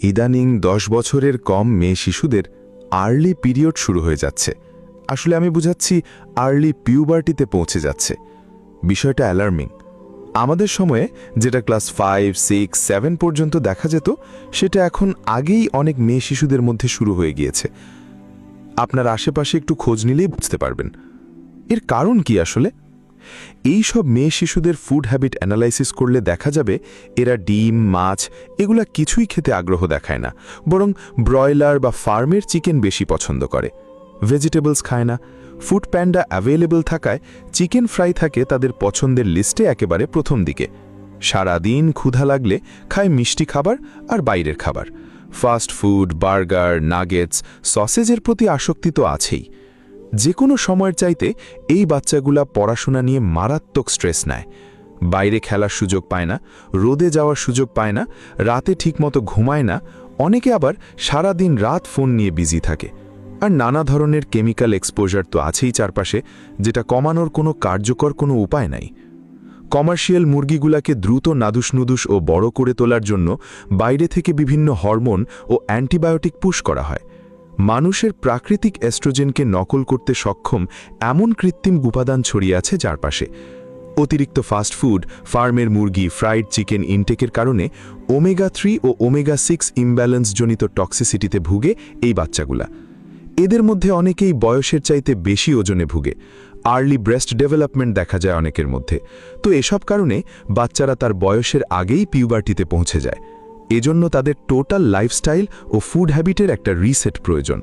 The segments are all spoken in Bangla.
ইদানিং 10 বছরের কম মেয়ে শিশুদের আর্লি পিরিয়ড শুরু হয়ে যাচ্ছে। আসলে আমি বুঝাচ্ছি আর্লি পিউবার্টিতে পৌঁছে যাচ্ছে। বিষয়টা অ্যালার্মিং। আমাদের সময়ে যেটা ক্লাস 5, 6, 7 পর্যন্ত দেখা যেত, সেটা এখন আগেই অনেক মেয়ে শিশুদের মধ্যে শুরু হয়ে গিয়েছে। আপনার আশেপাশে একটু খোঁজ নিলেই বুঝতে পারবেন। এর কারণ কি আসলে? এই সব মেয়ে শিশুদের ফুড হ্যাবিট অ্যানালাইসিস করলে দেখা যাবে এরা ডিম, মাছ এগুলা কিছুই খেতে আগ্রহ দেখায় না, বরং ব্রয়লার বা ফার্মের চিকেন বেশি পছন্দ করে। ভেজিটেবলস খায় না। ফুড প্যান্ডা অ্যাভেলেবল থাকায় চিকেন ফ্রাই থাকে তাদের পছন্দের লিস্টে একেবারে প্রথম দিকে। সারাদিন ক্ষুধা লাগলে খায় মিষ্টি খাবার আর বাইরের খাবার। ফাস্ট ফুড, বার্গার, নাগেটস, সসেজের প্রতি আসক্তি তো আছেই। যে কোনো সময়ের চাইতে এই বাচ্চাগুলা পড়াশোনা নিয়ে মারাত্মক স্ট্রেস নেয়। বাইরে খেলার সুযোগ পায় না, রোদে যাওয়ার সুযোগ পায় না, রাতে ঠিকমতো ঘুমায় না, অনেকে আবার সারাদিন রাত ফোন নিয়ে বিজি থাকে। আর নানা ধরনের কেমিক্যাল এক্সপোজার তো আছেই চারপাশে, যেটা কমানোর কোনো কার্যকর কোনো উপায় নাই। কমার্শিয়াল মুরগিগুলাকে দ্রুত নাদুস-নুদুস ও বড় করে তোলার জন্য বাইরে থেকে বিভিন্ন হরমোন ও অ্যান্টিবায়োটিক পুশ করা হয়। মানুষের প্রাকৃতিক এস্ট্রোজেনকে নকল করতে সক্ষম এমন কৃত্রিম উপাদান ছড়িয়ে আছে চারপাশে। অতিরিক্ত ফাস্ট ফুড, ফার্মের মুরগি, ফ্রাইড চিকেন ইনটেকের কারণে ওমেগা-3 ও ওমেগা-6 ইমব্যালেন্সজনিত টক্সিসিটিতে ভুগে এই বাচ্চাগুলা। এদের মধ্যে অনেকেই বয়সের চাইতে বেশি ওজনে ভুগে। আর্লি ব্রেস্ট ডেভেলপমেন্ট দেখা যায় অনেকের মধ্যে। তো এসব কারণে বাচ্চারা তার বয়সের আগেই পিউবার্টিতে পৌঁছে যায়। এজন্য তাদের টোটাল লাইফস্টাইল ও ফুড হ্যাবিটের একটা রিসেট প্রয়োজন।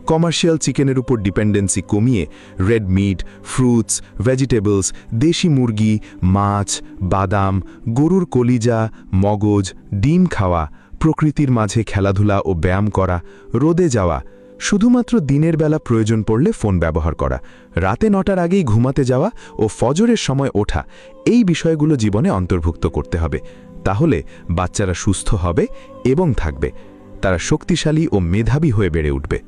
কমার্শিয়াল চিকেনের উপর ডিপেন্ডেন্সি কমিয়ে রেড মিট, ফ্রুটস, ভেজিটেবলস, দেশি মুরগি, মাছ, বাদাম, গরুর কলিজা, মগজ, ডিম খাওয়া, প্রকৃতির মাঝে খেলাধুলা ও ব্যায়াম করা, রোদে যাওয়া, শুধুমাত্র দিনের বেলা প্রয়োজন পড়লে ফোন ব্যবহার করা, রাতে 9টার আগেই ঘুমাতে যাওয়া ও ফজরের সময় ওঠা, এই বিষয়গুলো জীবনে অন্তর্ভুক্ত করতে হবে। তাহলে বাচ্চারা সুস্থ হবে এবং থাকবে। তারা শক্তিশালী ও মেধাবী হয়ে বেড়ে উঠবে।